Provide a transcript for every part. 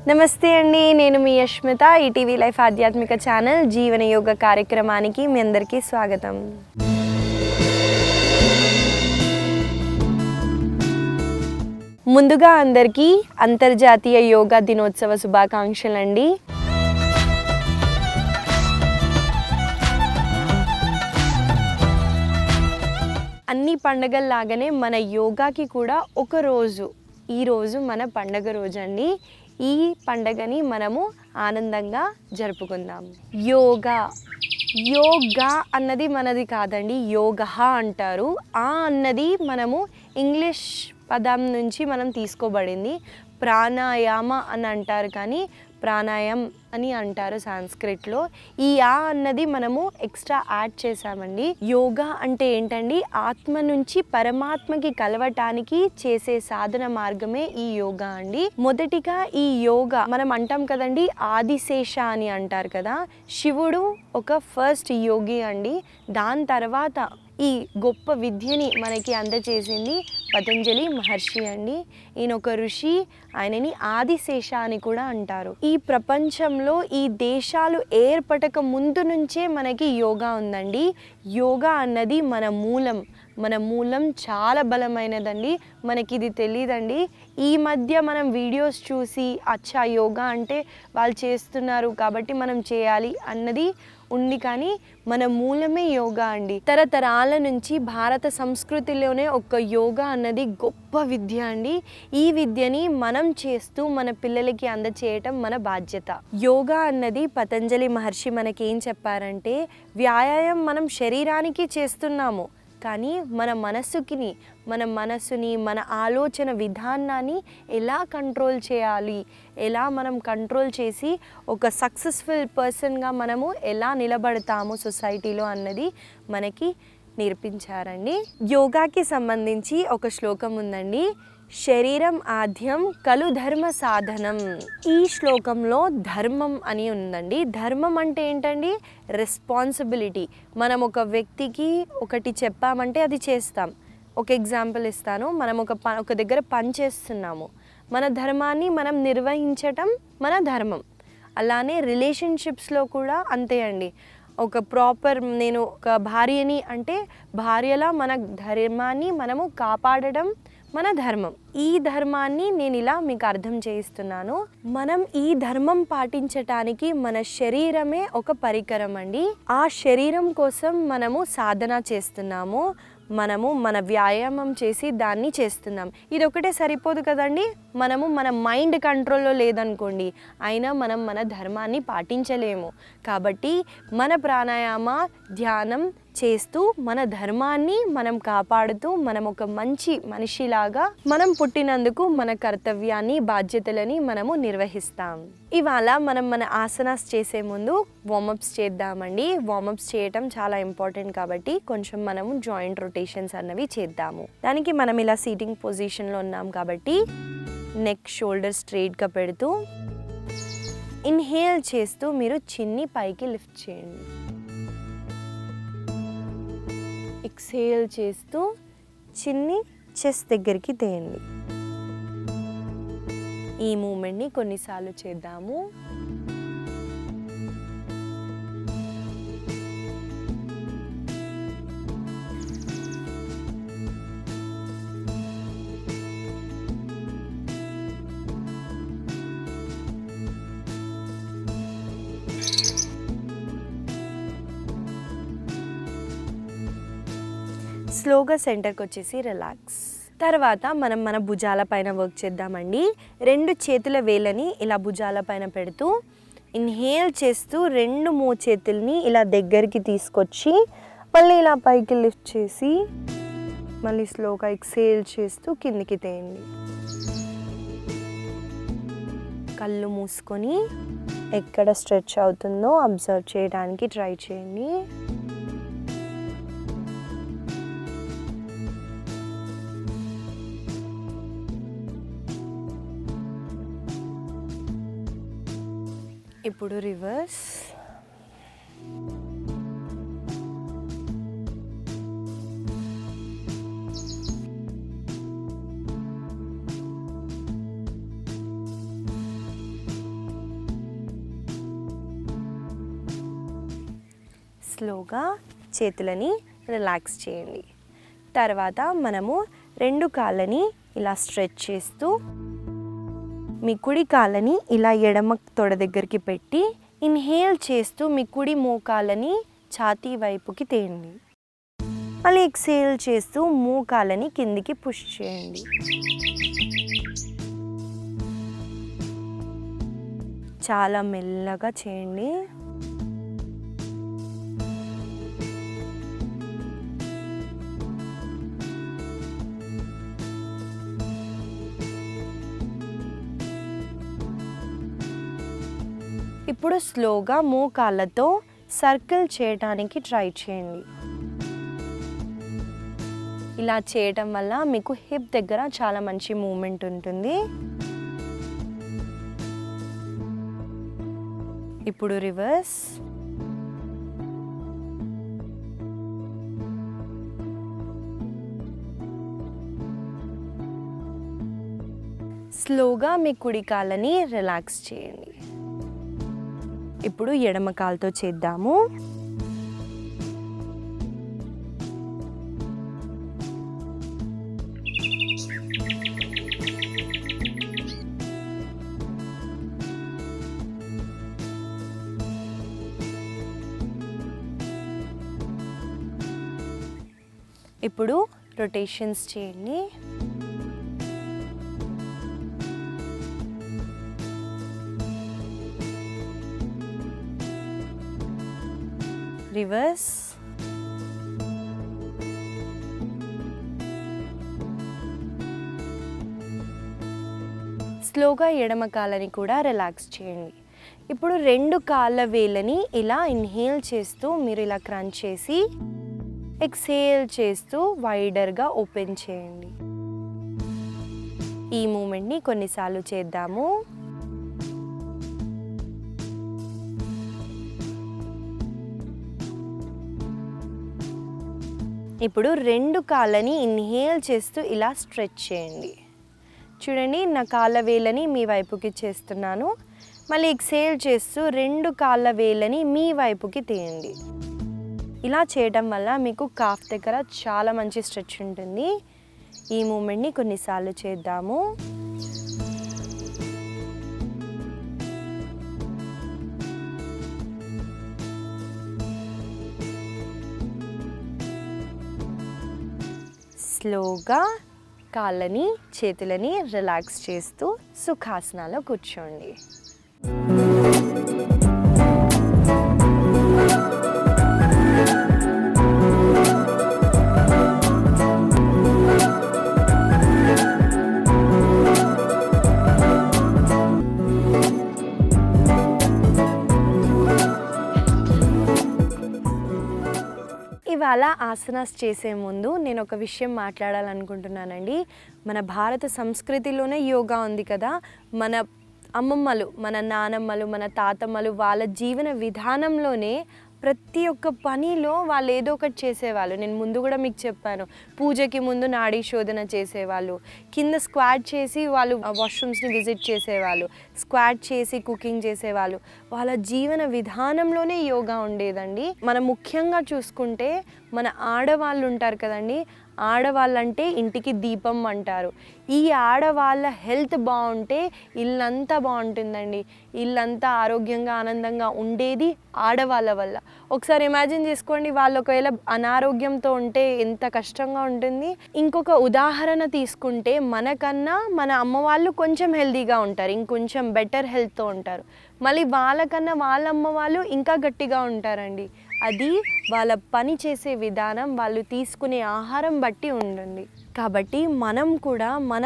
నమస్తే అండి, నేను మీ యష్మిత. ఈటీవీ లైఫ్ ఆధ్యాత్మిక ఛానల్ జీవన యోగ కార్యక్రమానికి మీ అందరికీ స్వాగతం. ముందుగా అందరికీ అంతర్జాతీయ యోగా దినోత్సవ శుభాకాంక్షలు అండి. అన్ని పండగల్లాగానే మన యోగాకి కూడా ఒక రోజు, ఈరోజు మన పండగ రోజు అండి. ఈ పండగని మనము ఆనందంగా జరుపుకుందాం. యోగా అన్నది మనది కాదండి, యోగ అంటారు. అన్నది మనము ఇంగ్లీష్ పదం నుంచి మనం తీసుకోబడింది. ప్రాణాయామ అని అంటారు, కానీ ప్రాణాయామ్ అని అంటారు సాంస్క్రిట్లో. ఈ అన్నది మనము ఎక్స్ట్రా యాడ్ చేసామండి. యోగా అంటే ఏంటండి? ఆత్మ నుంచి పరమాత్మకి కలవటానికి చేసే సాధన మార్గమే ఈ యోగా అండి. మొదటిగా ఈ యోగా మనం అంటాం కదండి, ఆదిశేష అని అంటారు కదా. శివుడు ఒక ఫస్ట్ యోగి అండి. దాని తర్వాత ఈ గొప్ప విద్యని మనకి అందజేసింది పతంజలి మహర్షి అండి. ఈయన ఒక ఋషి, ఆయనని ఆదిశేష అని కూడా అంటారు. ఈ ప్రపంచంలో ఈ దేశాలు ఏర్పడక ముందు నుంచే మనకి యోగా ఉందండి. యోగా అన్నది మన మూలం చాలా బలమైనదండి. మనకి ఇది తెలియదండి. ఈ మధ్య మనం వీడియోస్ చూసి అచ్చా యోగా అంటే వాళ్ళు చేస్తున్నారు కాబట్టి మనం చేయాలి అన్నది ఉంది, కానీ మన మూలమే యోగా అండి. తరతరాల నుంచి భారత సంస్కృతిలోనే ఒక యోగా అన్నది గొప్ప విద్య అండి. ఈ విద్యని మనం చేస్తూ మన పిల్లలకి అందచేయటం మన బాధ్యత. యోగా అన్నది పతంజలి మహర్షి మనకి ఏం చెప్పారంటే, వ్యాయామం మనం శరీరానికి చేస్తున్నాము, కానీ మన మనసుని మన ఆలోచన విధానాన్ని ఎలా కంట్రోల్ చేయాలి, ఎలా మనం కంట్రోల్ చేసి ఒక సక్సెస్ఫుల్ పర్సన్గా మనము ఎలా నిలబడతాము సొసైటీలో అన్నది మనకి నేర్పించారండి. యోగాకి సంబంధించి ఒక శ్లోకం ఉందండి, శరీరం ఆద్యం కలు ధర్మ సాధనం. ఈ శ్లోకంలో ధర్మం అని ఉందండి. ధర్మం అంటే ఏంటండి? రెస్పాన్సిబిలిటీ. మనం ఒక వ్యక్తికి ఒకటి చెప్పామంటే అది చేస్తాం. ఒక ఎగ్జాంపుల్ ఇస్తాను. మనం ఒక దగ్గర పని చేస్తున్నాము, మన ధర్మాన్ని మనం నిర్వహించటం మన ధర్మం. అలానే రిలేషన్షిప్స్లో కూడా అంతే అండి. నేను ఒక భార్యని అంటే భార్యలా మన ధర్మాన్ని మనము కాపాడడం మన ధర్మం. ఈ ధర్మాన్ని నేను ఇలా మీకు అర్థం చేయిస్తున్నాను. మనం ఈ ధర్మం పాటించటానికి మన శరీరమే ఒక పరికరం అండి. ఆ శరీరం కోసం మనము సాధన చేస్తున్నాము, మనము మన వ్యాయామం చేసి దాన్ని చేస్తున్నాం. ఇది ఒకటే సరిపోదు కదండి. మన మైండ్ కంట్రోల్లో లేదనుకోండి, అయినా మనం మన ధర్మాన్ని పాటించలేము. కాబట్టి మన ప్రాణాయామ ధ్యానం చేస్తూ మన ధర్మాన్ని మనం కాపాడుతూ మనం ఒక మంచి మనిషిలాగా మనం పుట్టినందుకు మన కర్తవ్యాన్ని బాధ్యతలని మనము నిర్వహిస్తాం. ఇవాళ మనం మన ఆసనాస్ చేసే ముందు వార్మప్స్ చేద్దామండి. వార్మప్స్ చేయటం చాలా ఇంపార్టెంట్ కాబట్టి కొంచెం మనము జాయింట్ రొటేషన్స్ అన్నవి చేద్దాము. దానికి మనం ఇలా సీటింగ్ పొజిషన్లో ఉన్నాం కాబట్టి నెక్ షోల్డర్ స్ట్రైట్గా పెడుతూ ఇన్హేల్ చేస్తూ మీరు చిన్ని పైకి లిఫ్ట్ చేయండి. ఎక్స్హేల్ చేస్తూ చిన్ని చెస్ట్ దగ్గరికి తేయండి. ఈ మూమెంట్ని కొన్నిసార్లు చేద్దాము. స్లోగా సెంటర్కి వచ్చేసి రిలాక్స్. తర్వాత మనం మన భుజాల పైన వర్క్ చేద్దామండి. 2 చేతుల వేళ్ళని ఇలా భుజాల పైన పెడుతూ ఇన్హేల్ చేస్తూ 2 మోచేతుల్ని ఇలా దగ్గరికి తీసుకొచ్చి మళ్ళీ ఇలా పైకి లిఫ్ట్ చేసి మళ్ళీ స్లోగా ఎక్స్హేల్ చేస్తూ కిందికి తేయండి. కళ్ళు మూసుకొని ఎక్కడ స్ట్రెచ్ అవుతుందో అబ్జర్వ్ చేయడానికి ట్రై చేయండి. ఇప్పుడు రివర్స్. స్లోగా చేతులని రిలాక్స్ చేయండి. తర్వాత మనము 2 కాళ్ళని ఇలా స్ట్రెచ్ చేస్తూ మీ కుడి కాళ్ళని ఇలా ఎడమ తొడ దగ్గరికి పెట్టి ఇన్హేల్ చేస్తూ మీ కుడి మోకాళ్ళని ఛాతీ వైపుకి తేండి. మళ్ళీ ఎక్సేల్ చేస్తూ మోకాళ్ళని కిందికి పుష్ చేయండి. చాలా మెల్లగా చేయండి. ఇప్పుడు స్లోగా మోకాళ్ళతో సర్కిల్ చేయడానికి ట్రై చేయండి. ఇలా చేయటం వల్ల మీకు హిప్ దగ్గర చాలా మంచి మూమెంట్ ఉంటుంది. ఇప్పుడు రివర్స్. స్లోగా మీ కుడి కాళ్ళని రిలాక్స్ చేయండి. ఇప్పుడు ఎడమ కాలుతో చేద్దాము. ఇప్పుడు రొటేషన్స్ చేయండి. రివర్స్. స్లోగా ఎడమ కాళ్ళని కూడా రిలాక్స్ చేయండి. ఇప్పుడు 2 కాళ్ళ వేళ్ళని ఇలా ఇన్హేల్ చేస్తూ మీరు ఇలా క్రంచ్ చేసి ఎక్సేల్ చేస్తూ వైడర్గా ఓపెన్ చేయండి. ఈ మూమెంట్ని కొన్నిసార్లు చేద్దాము. ఇప్పుడు 2 కాళ్ళని ఇన్హేల్ చేస్తూ ఇలా స్ట్రెచ్ చేయండి. చూడండి, నా కాళ్ళ వేళ్ళని మీ వైపుకి చేస్తున్నాను. మళ్ళీ ఎక్సేల్ చేస్తూ 2 కాళ్ళ వేళ్ళని మీ వైపుకి తీయండి. ఇలా చేయడం వల్ల మీకు కాఫ్ దగ్గర చాలా మంచి స్ట్రెచ్ ఉంటుంది. ఈ మూమెంట్ని కొన్నిసార్లు చేద్దాము. స్లోగా కాళ్ళని చేతులని రిలాక్స్ చేస్తూ సుఖాసనాలో కూర్చోండి. ఇవాళ ఆసనాస్ చేసే ముందు నేను ఒక విషయం మాట్లాడాలనుకుంటున్నానండి. మన భారత సంస్కృతిలోనే యోగా ఉంది కదా. మన అమ్మమ్మలు, మన నానమ్మలు, మన తాతమ్మలు వాళ్ళ జీవన విధానంలోనే ప్రతి ఒక్క పనిలో వాళ్ళు ఏదో ఒకటి చేసేవాళ్ళు. నేను ముందు కూడా మీకు చెప్పాను, పూజకి ముందు నాడీ శోధన చేసేవాళ్ళు, కింద స్క్వాట్ చేసి వాళ్ళు వాష్రూమ్స్ని విజిట్ చేసేవాళ్ళు, స్క్వాట్ చేసి కుకింగ్ చేసేవాళ్ళు. వాళ్ళ జీవన విధానంలోనే యోగా ఉండేదండి. మనం ముఖ్యంగా చూసుకుంటే మన ఆడవాళ్ళు ఉంటారు కదండి, ఆడవాళ్ళంటే ఇంటికి దీపం అంటారు. ఈ ఆడవాళ్ళ హెల్త్ బాగుంటే ఇల్లంతా బాగుంటుందండి. ఇల్లంతా ఆరోగ్యంగా ఆనందంగా ఉండేది ఆడవాళ్ళ వల్ల. ఒకసారి ఇమాజిన్ చేసుకోండి, వాళ్ళు ఒకవేళ అనారోగ్యంతో ఉంటే ఎంత కష్టంగా ఉంటుంది. ఇంకొక ఉదాహరణ తీసుకుంటే మనకన్నా మన అమ్మ వాళ్ళు కొంచెం హెల్తీగా ఉంటారు, ఇంకొంచెం బెటర్ హెల్త్తో ఉంటారు. మళ్ళీ వాళ్ళకన్నా వాళ్ళ అమ్మ వాళ్ళు ఇంకా గట్టిగా ఉంటారండి. అది వాళ్ళ పని చేసే విధానం, వాళ్ళు తీసుకునే ఆహారం బట్టి ఉంటుంది. కాబట్టి మనం కూడా మన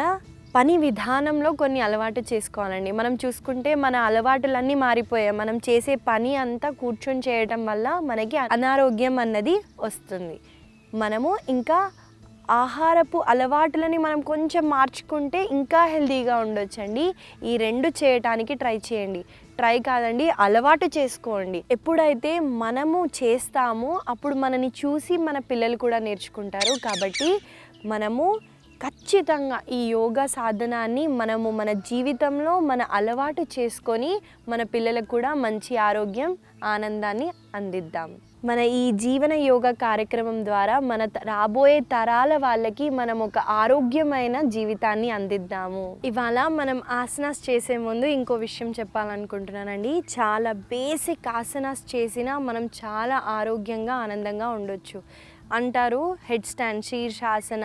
పని విధానంలో కొన్ని అలవాటు చేసుకోవాలండి. మనం చూసుకుంటే మన అలవాటులన్నీ మారిపోయాయి. మనం చేసే పని అంతా కూర్చొని చేయడం వల్ల మనకి అనారోగ్యం అన్నది వస్తుంది. మనము ఇంకా ఆహారపు అలవాటులని మనం కొంచెం మార్చుకుంటే ఇంకా హెల్తీగా ఉండొచ్చండి. ఈ 2 చేయటానికి ట్రై చేయండి. ట్రై కాదండి, అలవాటు చేసుకోండి. ఎప్పుడైతే మనము చేస్తామో అప్పుడు మనని చూసి మన పిల్లలు కూడా నేర్చుకుంటారు. కాబట్టి మనము ఖచ్చితంగా ఈ యోగా సాధనాన్ని మనము మన జీవితంలో మన అలవాటు చేసుకొని మన పిల్లలకు కూడా మంచి ఆరోగ్యం, ఆనందాన్ని అందిద్దాం. మన ఈ జీవన యోగా కార్యక్రమం ద్వారా మన రాబోయే తరాల వాళ్ళకి మనం ఒక ఆరోగ్యమైన జీవితాన్ని అందిద్దాము. ఇవాళ మనం ఆసనాస్ చేసే ముందు ఇంకో విషయం చెప్పాలనుకుంటున్నానండి. చాలా బేసిక్ ఆసనాస్ చేసినా మనం చాలా ఆరోగ్యంగా ఆనందంగా ఉండొచ్చు అంటారు. హెడ్ స్టాండ్, శీర్షాసన,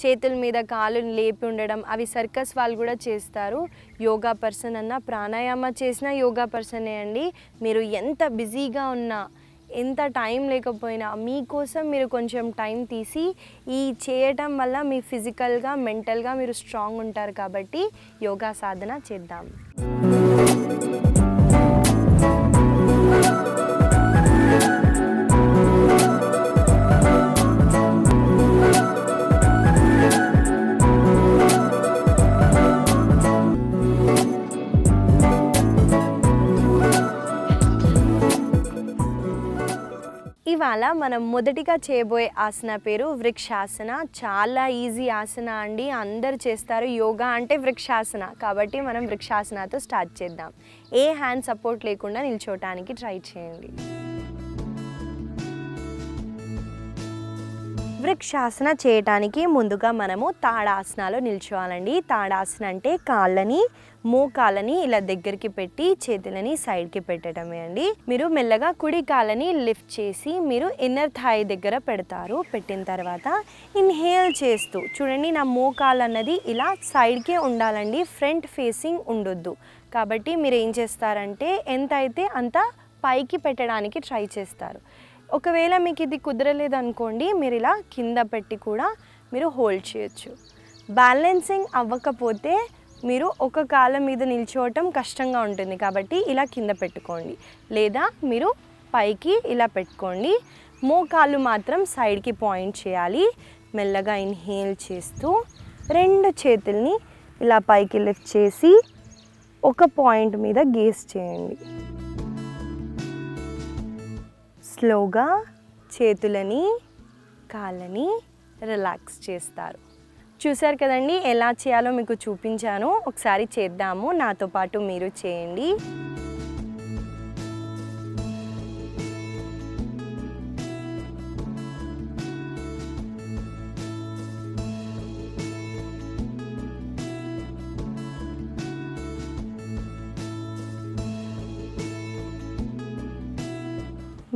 చేతుల మీద కాలు లేపి ఉండడం, అవి సర్కస్ వాళ్ళు కూడా చేస్తారు. యోగా పర్సన్ అన్న ప్రాణాయామ చేసిన యోగా పర్సనే అండి. మీరు ఎంత బిజీగా ఉన్నా, ఎంత టైం లేకపోయినా మీకోసం మీరు కొంచెం టైం తీసి ఈ చేయటం వల్ల మీ ఫిజికల్గా మెంటల్గా మీరు స్ట్రాంగ్ ఉంటారు. కాబట్టి యోగా సాధన చేద్దాం. ఇవాళ మనం మొదటిగా చేయబోయే ఆసన పేరు వృక్షాసన. చాలా ఈజీ ఆసన అండి, అందరు చేస్తారు. యోగా అంటే వృక్షాసన కాబట్టి మనం వృక్షాసనతో స్టార్ట్ చేద్దాం. ఏ హ్యాండ్ సపోర్ట్ లేకుండా నిల్చోటానికి ట్రై చేయండి. వృక్షాసన చేయటానికి ముందుగా మనము తాడాసనాలో నిల్చోవాలండి. తాడాసన అంటే కాళ్ళని, మోకాళ్ళని ఇలా దగ్గరికి పెట్టి చేతులని సైడ్కి పెట్టడమే అండి. మీరు మెల్లగా కుడి కాళ్ళని లిఫ్ట్ చేసి మీరు ఇన్నర్ థాయ్ దగ్గర పెడతారు. పెట్టిన తర్వాత ఇన్హేల్ చేస్తూ చూడండి, నా మోకాళ్ళు అన్నది ఇలా సైడ్కే ఉండాలండి, ఫ్రంట్ ఫేసింగ్ ఉండొద్దు. కాబట్టి మీరు ఏం చేస్తారంటే ఎంత అయితే అంత పైకి పెట్టడానికి ట్రై చేస్తారు. ఒకవేళ మీకు ఇది కుదరలేదు అనుకోండి, మీరు ఇలా కింద పెట్టి కూడా మీరు హోల్డ్ చేయొచ్చు. బ్యాలెన్సింగ్ అవ్వకపోతే మీరు ఒక కాళ్ళ మీద నిల్చోవటం కష్టంగా ఉంటుంది కాబట్టి ఇలా కింద పెట్టుకోండి, లేదా మీరు పైకి ఇలా పెట్టుకోండి. మోకాళ్ళు మాత్రం సైడ్కి పాయింట్ చేయాలి. మెల్లగా ఇన్హేల్ చేస్తూ రెండు చేతుల్ని ఇలా పైకి లిఫ్ట్ చేసి ఒక పాయింట్ మీద గేజ్ చేయండి. స్లోగా చేతులని కాళ్ళని రిలాక్స్ చేస్తారు. చూశారు కదండి, ఎలా చేయాలో మీకు చూపించాను. ఒకసారి చేద్దాము, నాతో పాటు మీరు చేయండి.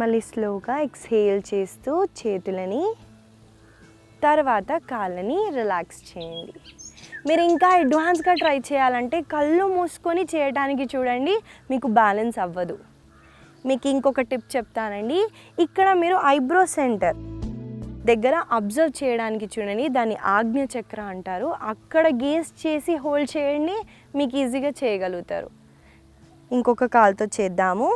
మళ్ళీ స్లోగా ఎక్స్హేల్ చేస్తూ చేతులని తర్వాత కాళ్ళని రిలాక్స్ చేయండి. మీరు ఇంకా అడ్వాన్స్గా ట్రై చేయాలంటే కళ్ళు మూసుకొని చేయడానికి చూడండి, మీకు బ్యాలెన్స్ అవ్వదు. మీకు ఇంకొక టిప్ చెప్తానండి. ఇక్కడ మీరు ఐబ్రో సెంటర్ దగ్గర అబ్జర్వ్ చేయడానికి చూడండి, దాన్ని ఆజ్ఞ చక్ర అంటారు. అక్కడ గేజ్ చేసి హోల్డ్ చేయండి, మీకు ఈజీగా చేయగలుగుతారు. ఇంకొక కాలుతో చేద్దాము.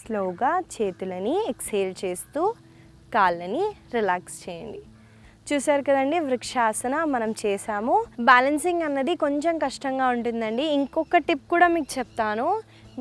స్లోగా చేతులని ఎక్స్హేల్ చేస్తూ కాళ్ళని రిలాక్స్ చేయండి. చూసారు కదండి, వృక్షాసన మనం చేసాము. బ్యాలెన్సింగ్ అన్నది కొంచెం కష్టంగా ఉంటుందండి. ఇంకొక టిప్ కూడా మీకు చెప్తాను.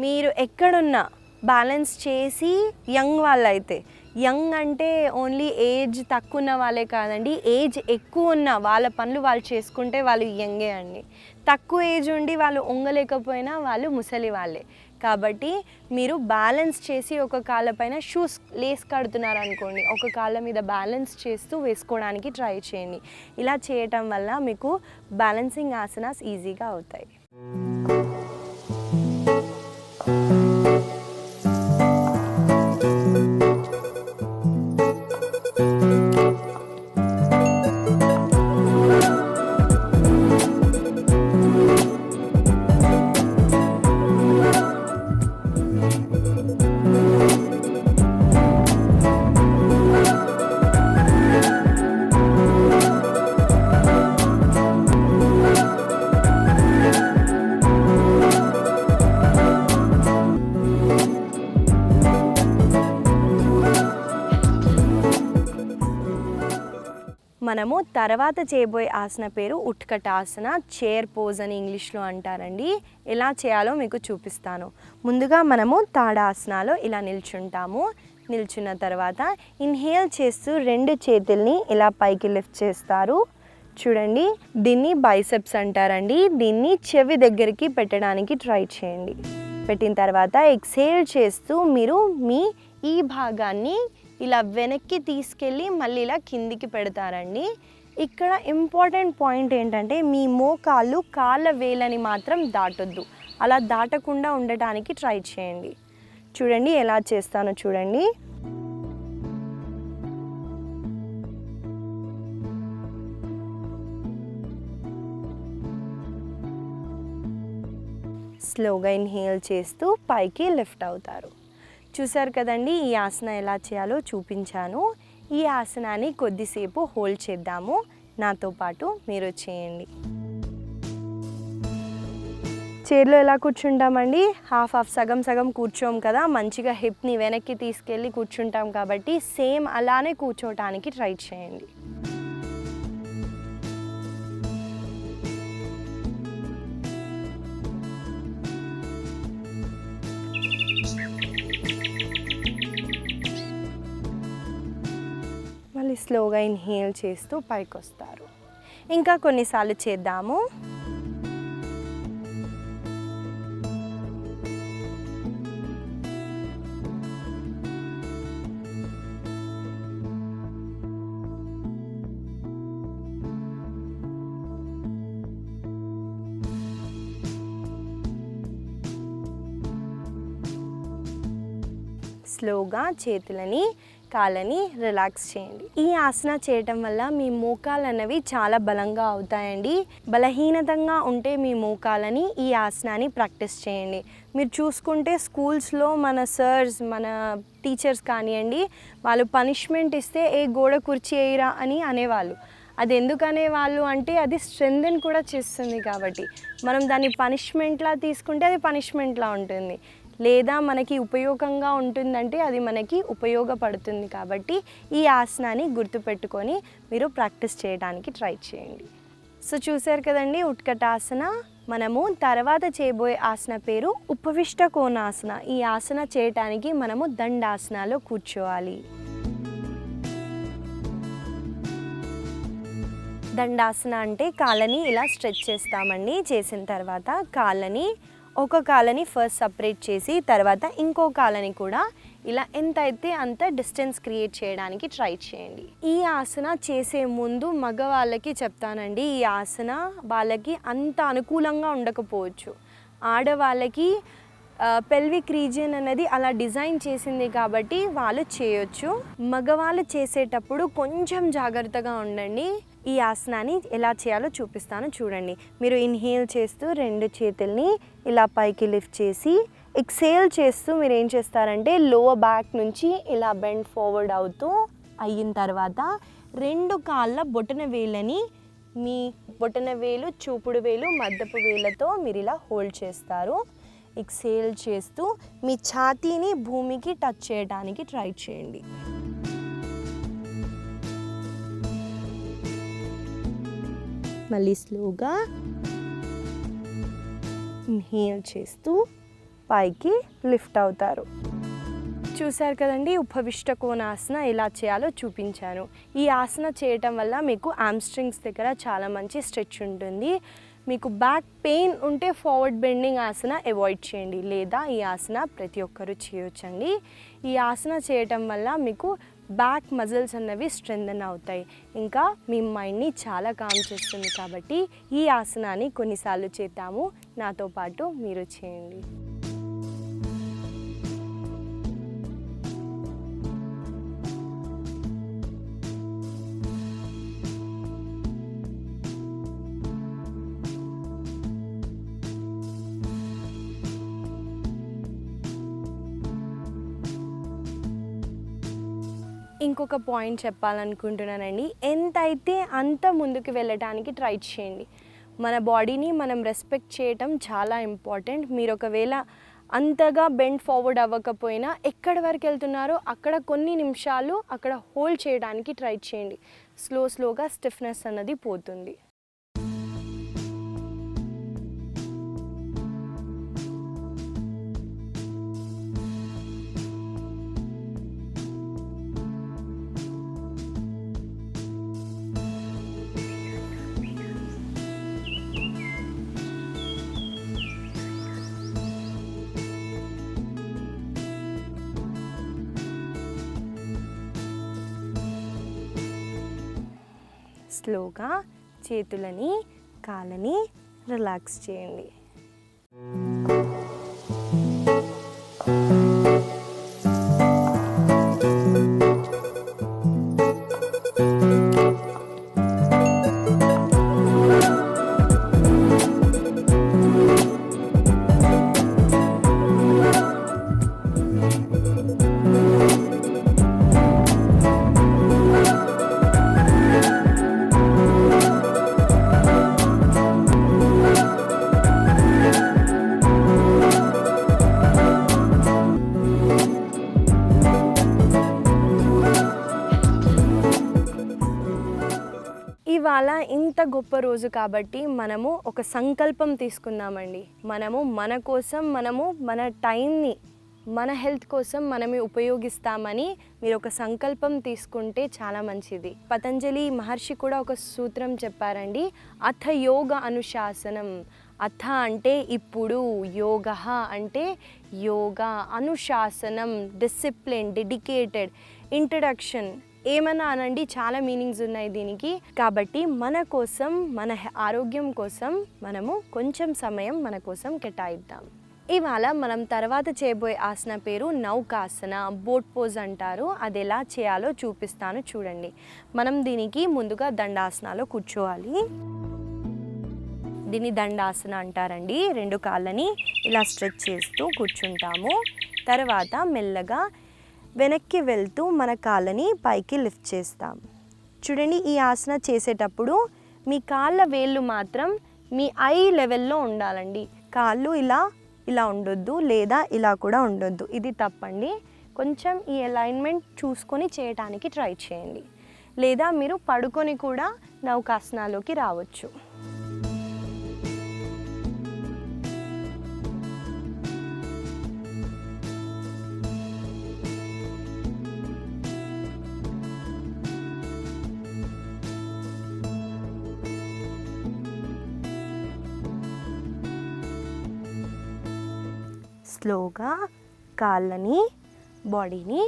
మీరు ఎక్కడున్నా బ్యాలెన్స్ చేసి యంగ్ వాళ్ళైతే, యంగ్ అంటే ఓన్లీ ఏజ్ తక్కువ ఉన్న వాళ్ళే కాదండి, ఏజ్ ఎక్కువ ఉన్న వాళ్ళ పనులు వాళ్ళు చేసుకుంటే వాళ్ళు యంగే అండి. తక్కువ ఏజ్ ఉండి వాళ్ళు ఒంగలేకపోయినా వాళ్ళు ముసలి వాళ్ళే. కాబట్టి మీరు బ్యాలెన్స్ చేసి ఒక కాళ్ళ పైన షూస్ లేస్ కడుతున్నారు అనుకోండి, ఒక కాళ్ళ మీద బ్యాలెన్స్ చేస్తూ వేసుకోవడానికి ట్రై చేయండి. ఇలా చేయటం వల్ల మీకు బ్యాలెన్సింగ్ ఆసనాస్ ఈజీగా అవుతాయి. మనము తర్వాత చేయబోయే ఆసన పేరు ఉత్కటాసన, చైర్ పోజ్ అని ఇంగ్లీష్లో అంటారండి. ఎలా చేయాలో మీకు చూపిస్తాను. ముందుగా మనము తాడాసనాలో ఇలా నిల్చుంటాము. నిల్చున్న తర్వాత ఇన్హేల్ చేస్తూ 2 చేతుల్ని ఇలా పైకి లిఫ్ట్ చేస్తారు. చూడండి, దీన్ని బైసెప్స్ అంటారండి. దీన్ని చెవి దగ్గరికి పెట్టడానికి ట్రై చేయండి. పెట్టిన తర్వాత ఎక్సేల్ చేస్తూ మీరు మీ ఈ భాగాన్ని ఇలా వెనక్కి తీసుకెళ్ళి మళ్ళీ ఇలా కిందికి పెడతారండి. ఇక్కడ ఇంపార్టెంట్ పాయింట్ ఏంటంటే మీ మోకాళ్ళు కాళ్ళ వేలని మాత్రం దాటొద్దు. అలా దాటకుండా ఉండటానికి ట్రై చేయండి. చూడండి ఎలా చేస్తానో చూడండి. స్లోగా ఇన్హేల్ చేస్తూ పైకి లిఫ్ట్ అవుతారు. చూసారు కదండి, ఈ ఆసన ఎలా చేయాలో చూపించాను. ఈ ఆసనాన్ని కొద్దిసేపు హోల్డ్ చేద్దాము. నాతో పాటు మీరు చేయండి. చైర్లో ఎలా కూర్చుంటామండి, హాఫ్ సగం సగం కూర్చోం కదా, మంచిగా హిప్ని వెనక్కి తీసుకెళ్ళి కూర్చుంటాం కాబట్టి సేమ్ అలానే కూర్చోటానికి ట్రై చేయండి. మళ్ళీ స్లోగా ఇన్హేల్ చేస్తూ పైకి వస్తారు. ఇంకా కొన్నిసార్లు చేద్దాము. స్లోగా చేతులని కాళ్ళని రిలాక్స్ చేయండి. ఈ ఆసన చేయటం వల్ల మీ మోకాలు అనేవి చాలా బలంగా అవుతాయండి. బలహీనతంగా ఉంటే మీ మోకాలని ఈ ఆసనాన్ని ప్రాక్టీస్ చేయండి. మీరు చూసుకుంటే స్కూల్స్లో మన సర్స్, మన టీచర్స్ కానివ్వండి, వాళ్ళు పనిష్మెంట్ ఇస్తే ఏ గోడ కుర్చీ వేయరా అని అనేవాళ్ళు. అది ఎందుకు అనేవాళ్ళు అంటే అది స్ట్రెంగ్తెన్ కూడా చేస్తుంది కాబట్టి. మనం దాన్ని పనిష్మెంట్లా తీసుకుంటే అది పనిష్మెంట్లా ఉంటుంది, లేదా మనకి ఉపయోగంగా ఉంటుందంటే అది మనకి ఉపయోగపడుతుంది. కాబట్టి ఈ ఆసనాన్ని గుర్తుపెట్టుకొని మీరు ప్రాక్టీస్ చేయడానికి ట్రై చేయండి. సో చూసారు కదండి, ఉత్కటాసన. మనము తర్వాత చేయబోయే ఆసన పేరు ఉపవిష్ట కోణాసన. ఈ ఆసన చేయటానికి మనము దండాసనాలో కూర్చోవాలి. దండాసన అంటే కాళ్ళని ఇలా స్ట్రెచ్ చేస్తామండి. చేసిన తర్వాత ఒక కాళ్ళని ఫస్ట్ సపరేట్ చేసి తర్వాత ఇంకో కాళ్ళని కూడా ఇలా ఎంత అయితే అంత డిస్టెన్స్ క్రియేట్ చేయడానికి ట్రై చేయండి. ఈ ఆసన చేసే ముందు మగవాళ్ళకి చెప్తానండి, ఈ ఆసన వాళ్ళకి అంత అనుకూలంగా ఉండకపోవచ్చు. ఆడవాళ్ళకి పెల్విక్ రీజియన్ అనేది అలా డిజైన్ చేసింది కాబట్టి వాళ్ళు చేయొచ్చు. మగవాళ్ళు చేసేటప్పుడు కొంచెం జాగ్రత్తగా ఉండండి. ఈ ఆసనాన్ని ఎలా చేయాలో చూపిస్తాను చూడండి. మీరు ఇన్హేల్ చేస్తూ 2 చేతుల్ని ఇలా పైకి లిఫ్ట్ చేసి ఎక్సేల్ చేస్తూ మీరు ఏం చేస్తారంటే లోవర్ బ్యాక్ నుంచి ఇలా బెండ్ ఫార్వర్డ్ అవుతూ అయిన తర్వాత 2 కాళ్ళ బొటన వేళ్ళని మీ బొటన వేలు, చూపుడు వేలు, మద్దపు వేళ్ళతో మీరు ఇలా హోల్డ్ చేస్తారు. ఎక్సేల్ చేస్తూ మీ ఛాతీని భూమికి టచ్ చేయడానికి ట్రై చేయండి. మళ్ళీ స్లోగా ఇన్హేల్ చేస్తూ పైకి లిఫ్ట్ అవుతారు. చూసారు కదండి, ఉపవిష్ట కోణాసన ఎలా చేయాలో చూపించాను. ఈ ఆసన చేయటం వల్ల మీకు హామ్స్ట్రింగ్స్ దగ్గర చాలా మంచి స్ట్రెచ్ ఉంటుంది. మీకు బ్యాక్ పెయిన్ ఉంటే ఫార్వర్డ్ బెండింగ్ ఆసన అవాయిడ్ చేయండి, లేదా ఈ ఆసన ప్రతి ఒక్కరూ చేయొచ్చండి. ఈ ఆసన చేయటం వల్ల మీకు బ్యాక్ మజిల్స్ అన్నవి స్ట్రెంథెన్ అవుతాయి, ఇంకా మీ మైండ్ని చాలా కామ్ చేస్తుంది. కాబట్టి ఈ ఆసనాన్ని కొన్నిసార్లు చేద్దాము. నాతో పాటు మీరు చేయండి. ఇంకొక పాయింట్ చెప్పాలనుకుంటున్నానండి, ఎంతైతే అంత ముందుకు వెళ్ళడానికి ట్రై చేయండి. మన బాడీని మనం రెస్పెక్ట్ చేయటం చాలా ఇంపార్టెంట్. మీరు ఒకవేళ అంతగా బెండ్ ఫార్వర్డ్ అవ్వకపోయినా ఎక్కడి వరకు వెళ్తున్నారో అక్కడ కొన్ని నిమిషాలు అక్కడ హోల్డ్ చేయడానికి ట్రై చేయండి. స్లోగా స్టిఫ్నెస్ అన్నది పోతుంది. స్లోగా చేతులని కాళ్ళని రిలాక్స్ చేయండి. ఇవాళ ఇంత గొప్ప రోజు కాబట్టి మనము ఒక సంకల్పం తీసుకుందామండి. మన కోసం మన టైంని మన హెల్త్ కోసం మనమే ఉపయోగిస్తామని మీరు ఒక సంకల్పం తీసుకుంటే చాలా మంచిది. పతంజలి మహర్షి కూడా ఒక సూత్రం చెప్పారండి, అథ యోగ అనుశాసనం. అథ అంటే ఇప్పుడు, యోగ అంటే యోగా, అనుశాసనం డిసిప్లిన్, డెడికేటెడ్, ఇంట్రడక్షన్, ఏమన్నా అనండి, చాలా మీనింగ్స్ ఉన్నాయి దీనికి. కాబట్టి మన కోసం మన ఆరోగ్యం కోసం మనము కొంచెం సమయం మన కోసం కేటాయిద్దాం. ఇవాళ మనం తర్వాత చేయబోయే ఆసన పేరు నౌకాసన, బోట్ పోజ్ అంటారు. అది ఎలా చేయాలో చూపిస్తాను చూడండి. మనం దీనికి ముందుగా దండాసనాలో కూర్చోవాలి. దీన్ని దండాసన అంటారండి. రెండు కాళ్ళని ఇలా స్ట్రెచ్ చేస్తూ కూర్చుంటాము. తర్వాత మెల్లగా వెనక్కి వెళ్తూ మన కాళ్ళని పైకి లిఫ్ట్ చేస్తాం. చూడండి, ఈ ఆసన చేసేటప్పుడు మీ కాళ్ళ వేళ్ళు మాత్రం మీ ఐ లెవెల్లో ఉండాలండి. కాళ్ళు ఇలా ఉండొద్దు, లేదా ఇలా కూడా ఉండొద్దు. ఇది తప్పండి. కొంచెం ఈ అలైన్మెంట్ చూసుకొని చేయడానికి ట్రై చేయండి. లేదా మీరు పడుకొని కూడా నౌకాసనాలోకి రావచ్చు. స్లోగా కాళ్ళని, బాడీని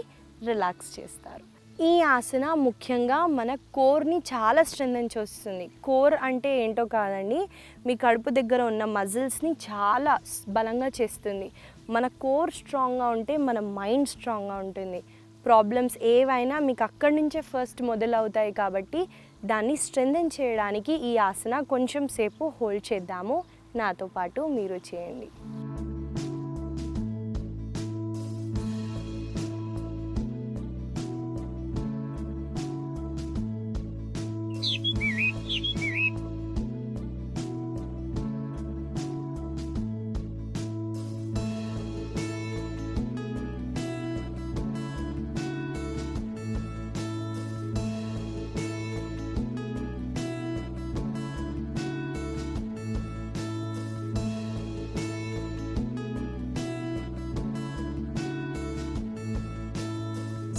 రిలాక్స్ చేస్తారు. ఈ ఆసన ముఖ్యంగా మన కోర్ని చాలా స్ట్రెంథెన్ చేస్తుంది. కోర్ అంటే ఏంటో కాదండి, మీ కడుపు దగ్గర ఉన్న మజిల్స్ని చాలా బలంగా చేస్తుంది. మన కోర్ స్ట్రాంగ్గా ఉంటే మన మైండ్ స్ట్రాంగ్గా ఉంటుంది. ప్రాబ్లమ్స్ ఏవైనా మీకు అక్కడి నుంచే ఫస్ట్ మొదలవుతాయి. కాబట్టి దాన్ని స్ట్రెంథెన్ చేయడానికి ఈ ఆసన కొంచెం సేపు హోల్డ్ చేద్దాము. నాతో పాటు మీరు చేయండి.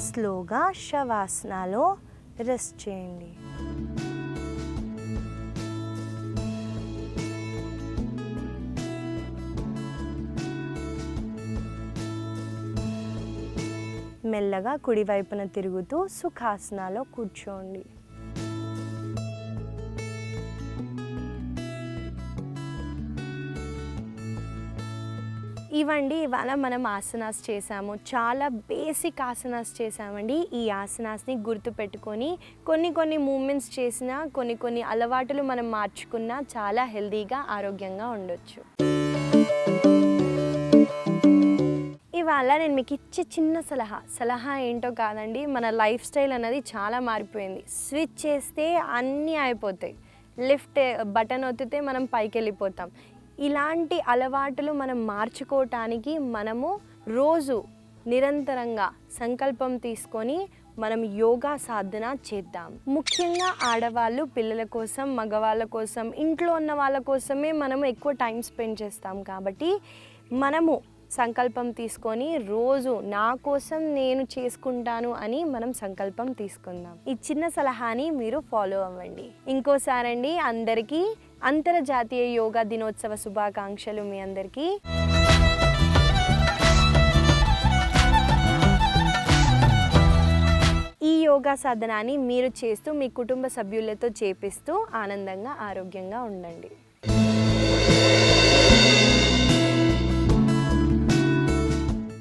స్లోగా శవాసనాలో రెస్ట్ చేయండి. మెల్లగా కుడివైపున తిరుగుతూ సుఖాసనాలో కూర్చోండి. ఇవాళ మనం ఆసనాస్ చేసాము. చాలా బేసిక్ ఆసనాస్ చేసామండి. ఈ ఆసనాస్ని గుర్తుపెట్టుకొని కొన్ని మూమెంట్స్ చేసినా, కొన్ని అలవాటులు మనం మార్చుకున్నా చాలా హెల్తీగా, ఆరోగ్యంగా ఉండొచ్చు. ఇవాళ నేను మీకు ఇచ్చే చిన్న సలహా ఏంటో కాదండి, మన లైఫ్ స్టైల్ అనేది చాలా మారిపోయింది. స్విచ్ చేస్తే అన్నీ అయిపోతాయి. లిఫ్ట్ బటన్ ఒత్తితే మనం పైకి వెళ్ళిపోతాం. ఇలాంటి అలవాటులు మనం మార్చుకోవటానికి మనము రోజు నిరంతరంగా సంకల్పం తీసుకొని మనం యోగా సాధన చేద్దాం. ముఖ్యంగా ఆడవాళ్ళు పిల్లల కోసం, మగవాళ్ళ కోసం, ఇంట్లో ఉన్న వాళ్ళ కోసమే మనము ఎక్కువ టైం స్పెండ్ చేస్తాం. కాబట్టి మనము సంకల్పం తీసుకొని రోజు నా కోసం నేను చేసుకుంటాను అని మనం సంకల్పం తీసుకుందాం. ఈ చిన్న సలహాని మీరు ఫాలో అవ్వండి. ఇంకోసారండి అందరికీ అంతర్జాతీయ యోగా దినోత్సవ శుభాకాంక్షలు మీ అందరికీ. ఈ యోగా సాధనాన్ని మీరు చేస్తూ మీ కుటుంబ సభ్యులతో చేపిస్తూ ఆనందంగా ఆరోగ్యంగా ఉండండి.